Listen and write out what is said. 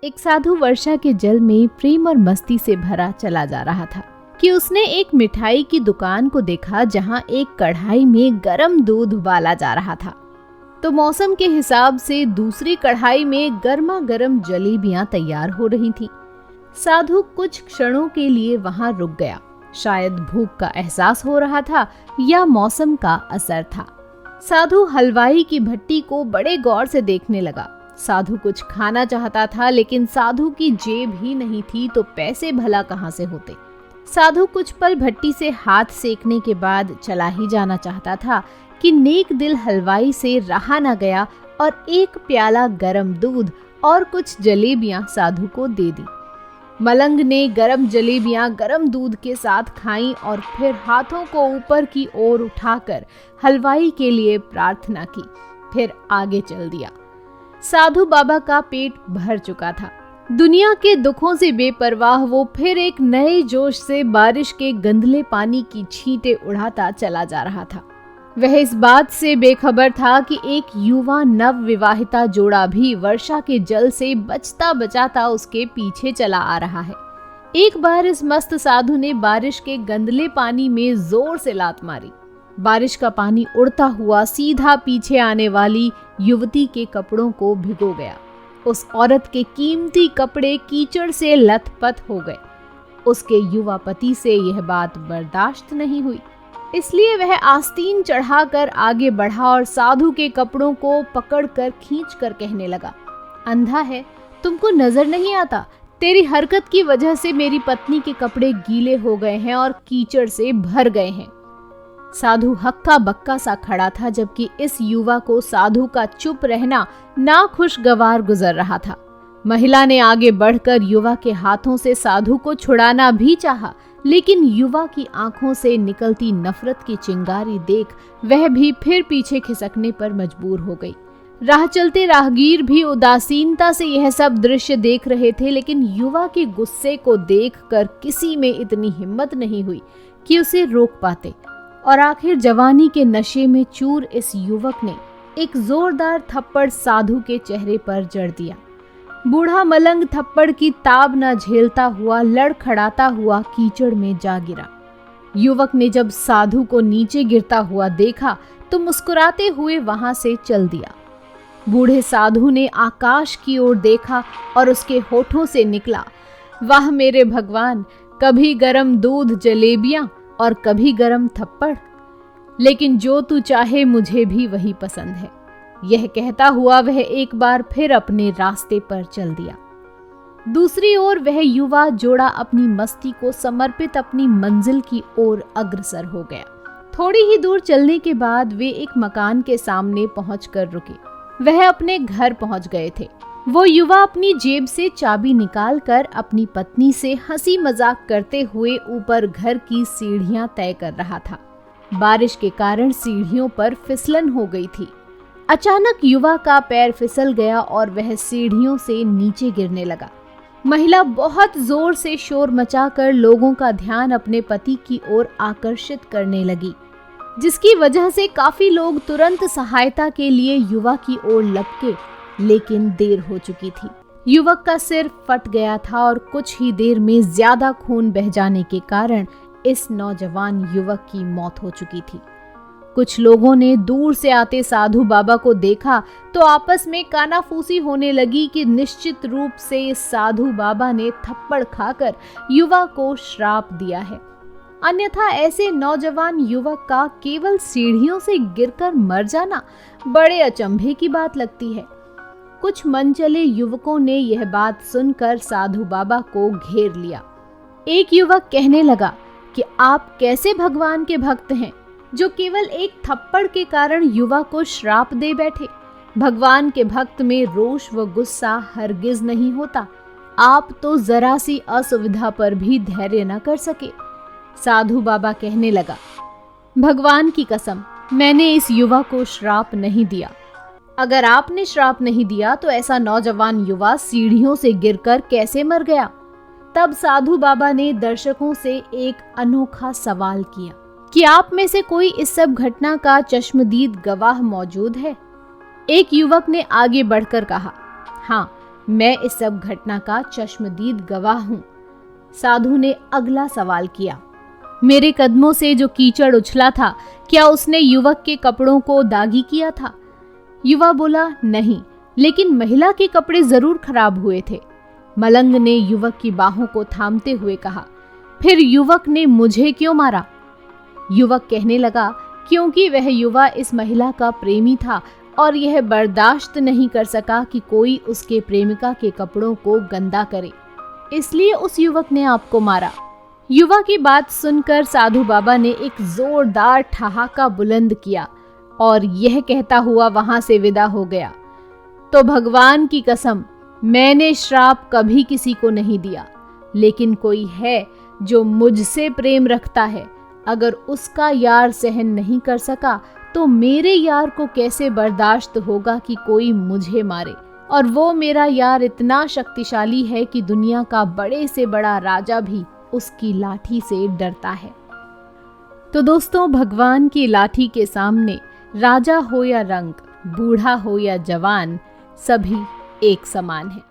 एक साधु वर्षा के जल में प्रेम और मस्ती से भरा चला जा रहा था कि उसने एक मिठाई की दुकान को देखा जहां एक कढ़ाई में गर्म दूध उबाला जा रहा था। तो मौसम के हिसाब से दूसरी कढ़ाई में गर्मा गर्म जलेबियां तैयार हो रही थीं। साधु कुछ क्षणों के लिए वहां रुक गया। शायद भूख का एहसास हो रहा था या मौसम का असर था। साधु हलवाई की भट्टी को बड़े गौर से देखने लगा। साधु कुछ खाना चाहता था, लेकिन साधु की जेब ही नहीं थी तो पैसे भला कहां से होते। साधु कुछ पल भट्टी से हाथ सेकने के बाद चला ही जाना चाहता था कि नेक दिल हलवाई से रहा न गया और एक प्याला गरम दूध और कुछ जलेबियां साधु को दे दी। मलंग ने गरम जलेबियां गरम दूध के साथ खाईं और फिर हाथों को ऊपर की ओर उठाकर हलवाई के लिए प्रार्थना की, फिर आगे चल दिया। साधु बाबा का पेट भर चुका था। दुनिया के दुखों से बेपरवाह वो फिर एक नए जोश से बारिश के गंदले पानी की छींटे उड़ाता चला जा रहा था। वह इस बात से बेखबर था कि एक युवा नव विवाहिता जोड़ा भी वर्षा के जल से बचता बचाता उसके पीछे चला आ रहा है। एक बार इस मस्त साधु ने बारिश के गंदले पानी में जोर से लात मारी। बारिश का पानी उड़ता हुआ सीधा पीछे आने वाली युवती के कपड़ों को भिगो गया। उस औरत के कीमती कपड़े कीचड़ से लथपथ हो गए। उसके युवा पति से यह बात बर्दाश्त नहीं हुई, इसलिए वह आस्तीन चढ़ाकर आगे बढ़ा और साधु के कपड़ों को पकड़कर खींचकर कहने लगा, अंधा है, तुमको नजर नहीं आता? तेरी हरकत की वजह से मेरी पत्नी के कपड़े गीले हो गए हैं और कीचड़ से भर गए हैं। साधु हक्का बक्का सा खड़ा था, जबकि इस युवा को साधु का चुप रहना नाखुशगवार गुजर रहा था। महिला ने आगे बढ़कर युवा के हाथों से साधु को छुड़ाना भी चाहा, लेकिन युवा की आंखों से निकलती नफरत की चिंगारी देख वह भी फिर पीछे खिसकने पर मजबूर हो गई। राह चलते राहगीर भी उदासीनता से यह सब दृश्य देख रहे थे, लेकिन युवा के गुस्से को देखकर किसी में इतनी हिम्मत नहीं हुई कि उसे रोक पाते। और आखिर जवानी के नशे में चूर इस युवक ने एक जोरदार थप्पड़ साधु के चेहरे पर जड़ दिया। बूढ़ा मलंग थप्पड़ की ताब न झेलता हुआ लड़खड़ाता हुआ कीचड़ में जा गिरा। युवक ने जब साधु को नीचे गिरता हुआ देखा तो मुस्कुराते हुए वहां से चल दिया। बूढ़े साधु ने आकाश की ओर देखा और उसके होठों से निकला, वाह मेरे भगवान, कभी गरम दूध जलेबियां और कभी गरम थप्पड़, लेकिन जो तू चाहे मुझे भी वही पसंद है। यह कहता हुआ वह एक बार फिर अपने रास्ते पर चल दिया। दूसरी ओर वह युवा जोड़ा अपनी मस्ती को समर्पित अपनी मंजिल की ओर अग्रसर हो गया। थोड़ी ही दूर चलने के बाद वे एक मकान के सामने पहुंचकर रुके। वह अपने घर पहुंच गए थे। वो युवा अपनी जेब से चाबी निकालकर अपनी पत्नी से हंसी मजाक करते हुए ऊपर घर की सीढ़ियां तय कर रहा था। बारिश के कारण सीढ़ियों पर फिसलन हो गई थी। अचानक युवा का पैर फिसल गया और वह सीढ़ियों से नीचे गिरने लगा। महिला बहुत जोर से शोर मचाकर लोगों का ध्यान अपने पति की ओर आकर्षित करने लगी, जिसकी वजह से काफी लोग तुरंत सहायता के लिए युवा की ओर लपके, लेकिन देर हो चुकी थी। युवक का सिर फट गया था और कुछ ही देर में ज्यादा खून बह जाने के कारण इस नौजवान युवक की मौत हो चुकी थी। कुछ लोगों ने दूर से आते साधु बाबा को देखा तो आपस में कानाफूसी होने लगी कि निश्चित रूप से इस साधु बाबा ने थप्पड़ खाकर युवा को श्राप दिया है, अन्यथा ऐसे नौजवान युवक का केवल सीढ़ियों से गिरकर मर जाना बड़े अचंभे की बात लगती है। कुछ मनचले युवकों ने यह बात सुनकर साधु बाबा को घेर लिया। एक युवक कहने लगा कि आप कैसे भगवान के भक्त हैं जो केवल एक थप्पड़ के कारण युवा को श्राप दे बैठे। भगवान के भक्त में रोष व गुस्सा हरगिज नहीं होता। आप तो जरा सी असुविधा पर भी धैर्य न कर सके। साधु बाबा कहने लगा, भगवान की कसम, मैंने इस युवा को श्राप नहीं दिया। अगर आपने श्राप नहीं दिया तो ऐसा नौजवान युवा सीढ़ियों से गिरकर कैसे मर गया? तब साधु बाबा ने दर्शकों से एक अनोखा सवाल किया कि आप में से कोई इस सब घटना का चश्मदीद गवाह मौजूद है? एक युवक ने आगे बढ़कर कहा, हाँ, मैं इस सब घटना का चश्मदीद गवाह हूँ। साधु ने अगला सवाल किया, मेरे कदमों से जो कीचड़ उछला था, क्या उसने युवक के कपड़ों को दागी किया था? युवा बोला, नहीं, लेकिन महिला के कपड़े जरूर खराब हुए थे। मलंग ने युवक की बाहों को थामते हुए कहा, फिर युवक ने मुझे क्यों मारा? युवक कहने लगा, क्योंकि वह युवा इस महिला का प्रेमी था और यह बर्दाश्त नहीं कर सका कि कोई उसके प्रेमिका के कपड़ों को गंदा करे, इसलिए उस युवक ने आपको मारा। युवा की बात सुनकर साधु बाबा ने एक जोरदार ठहाका बुलंद किया और यह कहता हुआ वहां से विदा हो गया, तो भगवान की कसम, मैंने श्राप कभी किसी को नहीं दिया, लेकिन कोई है जो मुझसे प्रेम रखता है, अगर उसका यार सहन नहीं कर सका तो मेरे यार को कैसे बर्दाश्त होगा कि कोई मुझे मारे? और वो मेरा यार इतना शक्तिशाली है कि दुनिया का बड़े से बड़ा राजा भी उसकी लाठी से डरता है। तो दोस्तों, भगवान की लाठी के सामने राजा हो या रंक, बूढ़ा हो या जवान, सभी एक समान है।